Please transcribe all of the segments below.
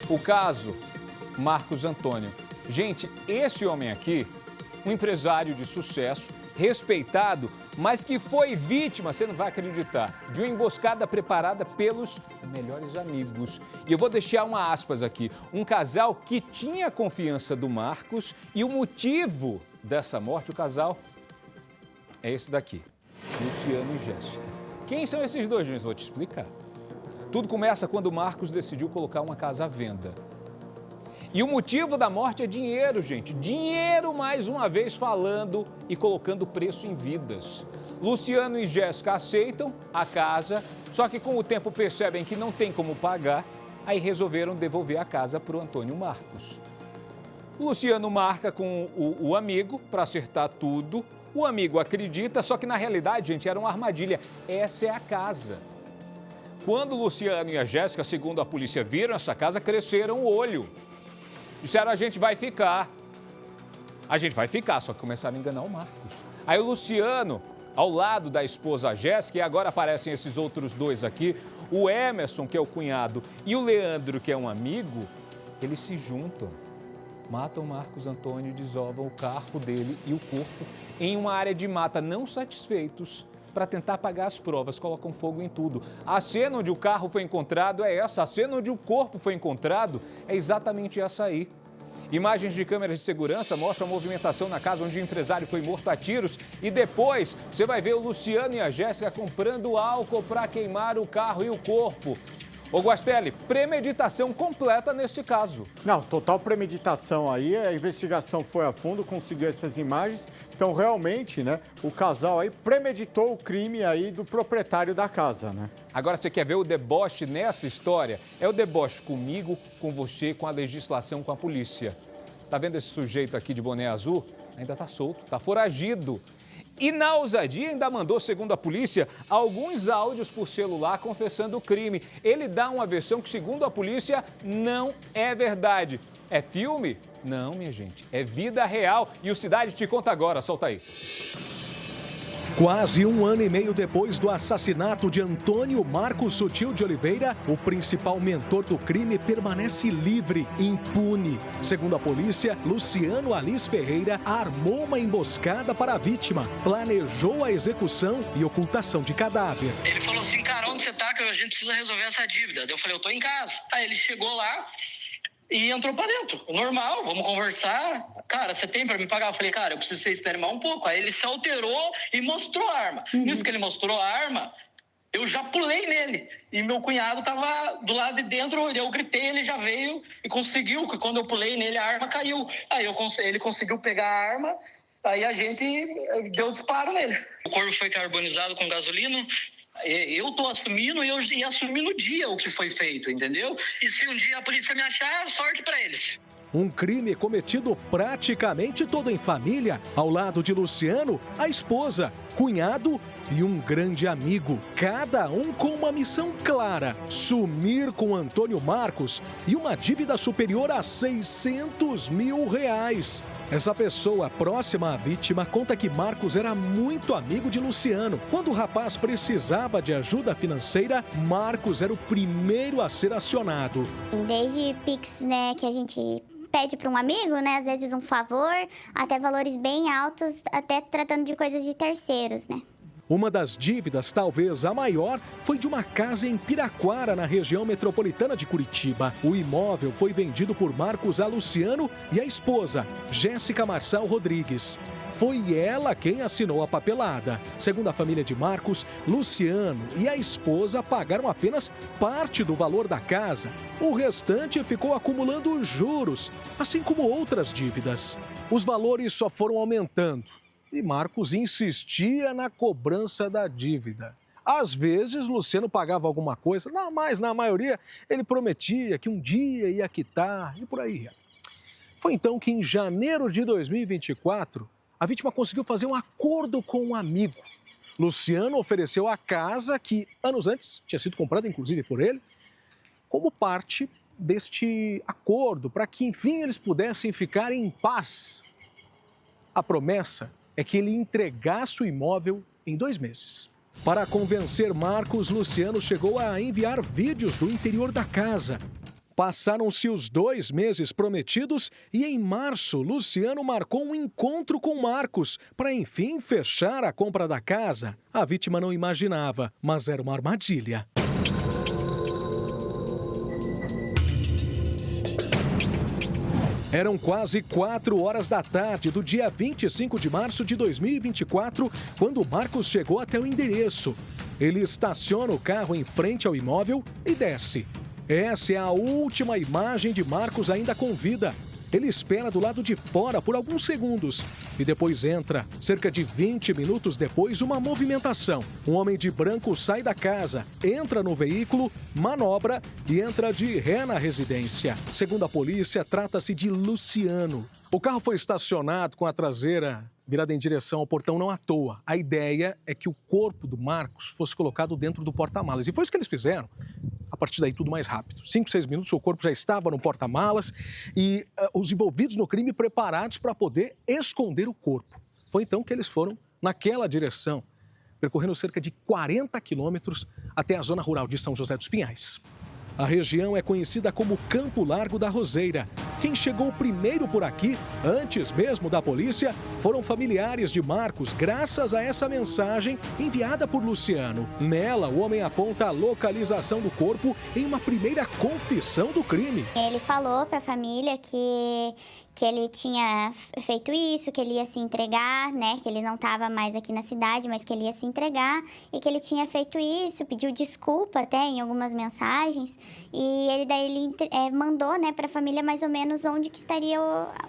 O caso, Marcos Antônio. Gente, esse homem aqui, um empresário de sucesso, respeitado, mas que foi vítima, você não vai acreditar, de uma emboscada preparada pelos melhores amigos. E eu vou deixar uma aspas aqui. Um casal que tinha confiança do Marcos e o motivo dessa morte, o casal, é esse daqui, Luciano e Jéssica. Quem são esses dois, gente? Vou te explicar. Tudo começa quando o Marcos decidiu colocar uma casa à venda. E o motivo da morte é dinheiro, gente. Dinheiro, mais uma vez, falando e colocando preço em vidas. Luciano e Jéssica aceitam a casa, só que com o tempo percebem que não tem como pagar, aí resolveram devolver a casa para o Antônio Marcos. O Luciano marca com o amigo para acertar tudo. O amigo acredita, só que na realidade, gente, era uma armadilha. Essa é a casa. Quando o Luciano e a Jéssica, segundo a polícia, viram essa casa, cresceram o olho. Disseram, a gente vai ficar, só que começaram a enganar o Marcos. Aí o Luciano, ao lado da esposa Jéssica, e agora aparecem esses outros dois aqui, o Emerson, que é o cunhado, e o Leandro, que é um amigo, eles se juntam, matam Marcos Antônio e desovam o carro dele e o corpo em uma área de mata. Não satisfeitos, para tentar apagar as provas, colocam fogo em tudo. A cena onde o carro foi encontrado é essa, a cena onde o corpo foi encontrado é exatamente essa aí. Imagens de câmeras de segurança mostram a movimentação na casa onde o empresário foi morto a tiros e depois você vai ver o Luciano e a Jéssica comprando álcool para queimar o carro e o corpo. Ô Guastelli, premeditação completa nesse caso. Não, total premeditação aí, a investigação foi a fundo, conseguiu essas imagens. Então, realmente, né, o casal aí premeditou o crime aí do proprietário da casa, né? Agora, você quer ver o deboche nessa história? É o deboche comigo, com você, com a legislação, com a polícia. Tá vendo esse sujeito aqui de boné azul? Ainda tá solto, tá foragido. E na ousadia ainda mandou, segundo a polícia, alguns áudios por celular confessando o crime. Ele dá uma versão que, segundo a polícia, não é verdade. É filme? Não, minha gente, é vida real. E o Cidade te conta agora, solta aí. Quase 1 ano e meio depois do assassinato de Antônio Marcos Sutil de Oliveira, o principal mentor do crime permanece livre, impune. Segundo a polícia, Luciano Alice Ferreira armou uma emboscada para a vítima, planejou a execução e ocultação de cadáver. Ele falou assim, cara, onde você tá que a gente precisa resolver essa dívida? Eu falei, eu tô em casa. Aí ele chegou lá e entrou pra dentro. Normal, vamos conversar. Cara, você tem pra me pagar? Eu falei, cara, eu preciso que você espere mais um pouco. Aí ele se alterou e mostrou a arma. Nisso que ele mostrou a arma, eu já pulei nele. E meu cunhado tava do lado de dentro, eu gritei, ele já veio e conseguiu, que quando eu pulei nele, a arma caiu. Aí ele conseguiu pegar a arma, aí a gente deu disparo nele. O corpo foi carbonizado com gasolina. Eu tô assumindo e eu ia assumir no dia o que foi feito, entendeu? E se um dia a polícia me achar, sorte pra eles. Um crime cometido praticamente todo em família, ao lado de Luciano, a esposa, cunhado e um grande amigo. Cada um com uma missão clara: sumir com Antônio Marcos e uma dívida superior a R$600 mil. Essa pessoa próxima à vítima conta que Marcos era muito amigo de Luciano. Quando o rapaz precisava de ajuda financeira, Marcos era o primeiro a ser acionado. Desde Pix, né, que a gente pede para um amigo, né, às vezes um favor, até valores bem altos, até tratando de coisas de terceiros, né. Uma das dívidas, talvez a maior, foi de uma casa em Piraquara, na região metropolitana de Curitiba. O imóvel foi vendido por Marcos a Luciano e a esposa, Jéssica Marçal Rodrigues. Foi ela quem assinou a papelada. Segundo a família de Marcos, Luciano e a esposa pagaram apenas parte do valor da casa. O restante ficou acumulando juros, assim como outras dívidas. Os valores só foram aumentando e Marcos insistia na cobrança da dívida. Às vezes, Luciano pagava alguma coisa, mas na maioria ele prometia que um dia ia quitar e por aí. Foi então que, em janeiro de 2024, a vítima conseguiu fazer um acordo com um amigo. Luciano ofereceu a casa que, anos antes, tinha sido comprada, inclusive, por ele, como parte deste acordo, para que, enfim, eles pudessem ficar em paz. A promessa é que ele entregasse o imóvel em 2 meses. Para convencer Marcos, Luciano chegou a enviar vídeos do interior da casa. Passaram-se os 2 meses prometidos e, em março, Luciano marcou um encontro com Marcos para, enfim, fechar a compra da casa. A vítima não imaginava, mas era uma armadilha. Eram quase 4 horas da tarde do dia 25 de março de 2024, quando Marcos chegou até o endereço. Ele estaciona o carro em frente ao imóvel e desce. Essa é a última imagem de Marcos ainda com vida. Ele espera do lado de fora por alguns segundos e depois entra. Cerca de 20 minutos depois, uma movimentação. Um homem de branco sai da casa, entra no veículo, manobra e entra de ré na residência. Segundo a polícia, trata-se de Luciano. O carro foi estacionado com a traseira virada em direção ao portão não à toa. A ideia é que o corpo do Marcos fosse colocado dentro do porta-malas. E foi isso que eles fizeram. A partir daí, tudo mais rápido. 5, 6 minutos, o corpo já estava no porta-malas e os envolvidos no crime preparados para poder esconder o corpo. Foi então que eles foram naquela direção, percorrendo cerca de 40 quilômetros até a zona rural de São José dos Pinhais. A região é conhecida como Campo Largo da Roseira. Quem chegou primeiro por aqui, antes mesmo da polícia, foram familiares de Marcos, graças a essa mensagem enviada por Luciano. Nela, o homem aponta a localização do corpo em uma primeira confissão do crime. Ele falou para a família que ele tinha feito isso, que ele ia se entregar, né? Que ele não estava mais aqui na cidade, mas que ele ia se entregar e que ele tinha feito isso, pediu desculpa até em algumas mensagens. E ele mandou, né, para a família mais ou menos onde que estaria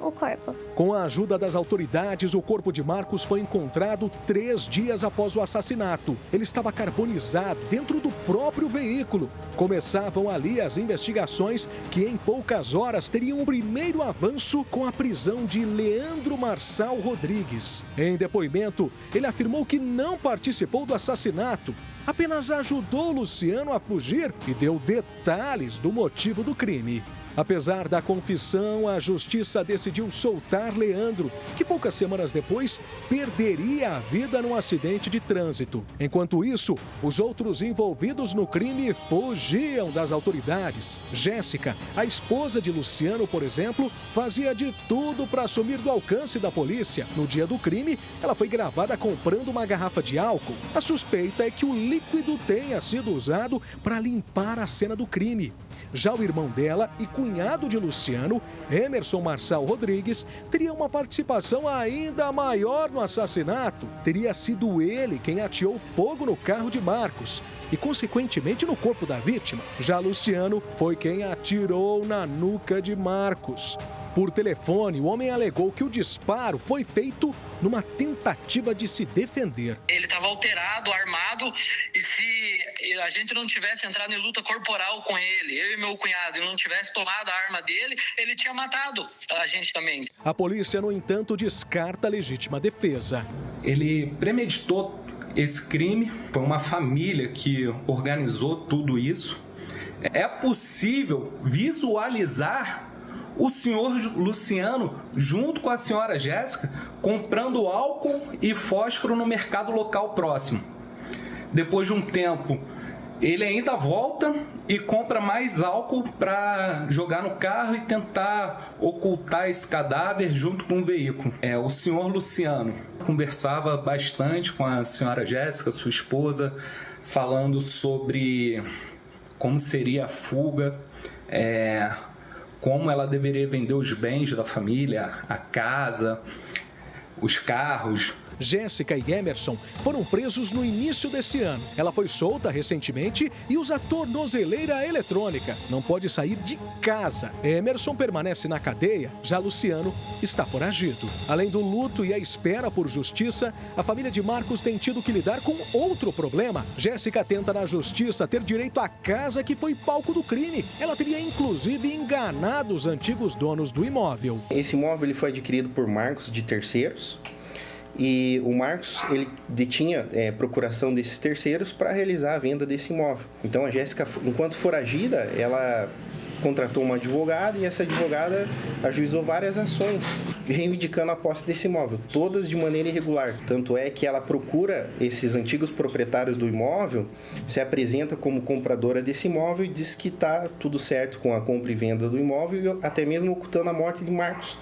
o corpo. Com a ajuda das autoridades, o corpo de Marcos foi encontrado 3 dias após o assassinato. Ele estava carbonizado dentro do próprio veículo. Começavam ali as investigações que em poucas horas teriam um primeiro avanço com a prisão de Leandro Marçal Rodrigues. Em depoimento, ele afirmou que não participou do assassinato, apenas ajudou Luciano a fugir e deu detalhes do motivo do crime. Apesar da confissão, a justiça decidiu soltar Leandro, que poucas semanas depois perderia a vida num acidente de trânsito. Enquanto isso, os outros envolvidos no crime fugiam das autoridades. Jéssica, a esposa de Luciano, por exemplo, fazia de tudo para sumir do alcance da polícia. No dia do crime, ela foi gravada comprando uma garrafa de álcool. A suspeita é que o líquido tenha sido usado para limpar a cena do crime. Já o irmão dela e cunhado de Luciano, Emerson Marçal Rodrigues, teria uma participação ainda maior no assassinato. Teria sido ele quem ateou fogo no carro de Marcos e, consequentemente, no corpo da vítima. Já Luciano foi quem atirou na nuca de Marcos. Por telefone, o homem alegou que o disparo foi feito numa tentativa de se defender. Ele estava alterado, armado, e se a gente não tivesse entrado em luta corporal com ele, eu e meu cunhado, e não tivesse tomado a arma dele, ele tinha matado a gente também. A polícia, no entanto, descarta a legítima defesa. Ele premeditou esse crime, foi uma família que organizou tudo isso. É possível visualizar o senhor Luciano, junto com a senhora Jéssica, comprando álcool e fósforo no mercado local próximo. Depois de um tempo, ele ainda volta e compra mais álcool para jogar no carro e tentar ocultar esse cadáver junto com o veículo. O senhor Luciano conversava bastante com a senhora Jéssica, sua esposa, falando sobre como seria a fuga, como ela deveria vender os bens da família, a casa, os carros. Jéssica e Emerson foram presos no início desse ano. Ela foi solta recentemente e usa tornozeleira eletrônica. Não pode sair de casa. Emerson permanece na cadeia, já Luciano está foragido. Além do luto e a espera por justiça, a família de Marcos tem tido que lidar com outro problema. Jéssica tenta na justiça ter direito à casa que foi palco do crime. Ela teria inclusive enganado os antigos donos do imóvel. Esse imóvel ele foi adquirido por Marcos de terceiros. E o Marcos, ele detinha procuração desses terceiros para realizar a venda desse imóvel. Então a Jéssica, enquanto foragida, ela contratou uma advogada e essa advogada ajuizou várias ações reivindicando a posse desse imóvel, todas de maneira irregular. Tanto é que ela procura esses antigos proprietários do imóvel, se apresenta como compradora desse imóvel e diz que está tudo certo com a compra e venda do imóvel, até mesmo ocultando a morte de Marcos.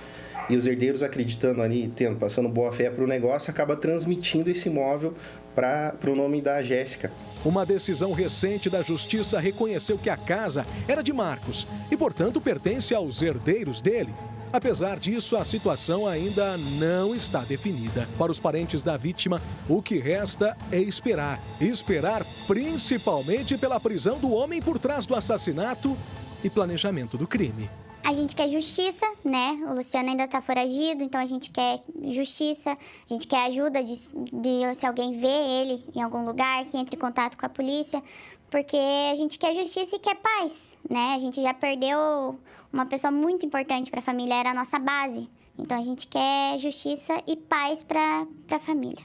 E os herdeiros, acreditando ali, passando boa fé para o negócio, acaba transmitindo esse imóvel para o nome da Jéssica. Uma decisão recente da Justiça reconheceu que a casa era de Marcos e, portanto, pertence aos herdeiros dele. Apesar disso, a situação ainda não está definida. Para os parentes da vítima, o que resta é esperar. Esperar principalmente pela prisão do homem por trás do assassinato e planejamento do crime. A gente quer justiça, né? O Luciano ainda tá foragido, então a gente quer justiça, a gente quer ajuda de se alguém vê ele em algum lugar, que entre em contato com a polícia, porque a gente quer justiça e quer paz, né? A gente já perdeu uma pessoa muito importante para a família, era a nossa base. Então a gente quer justiça e paz para a família.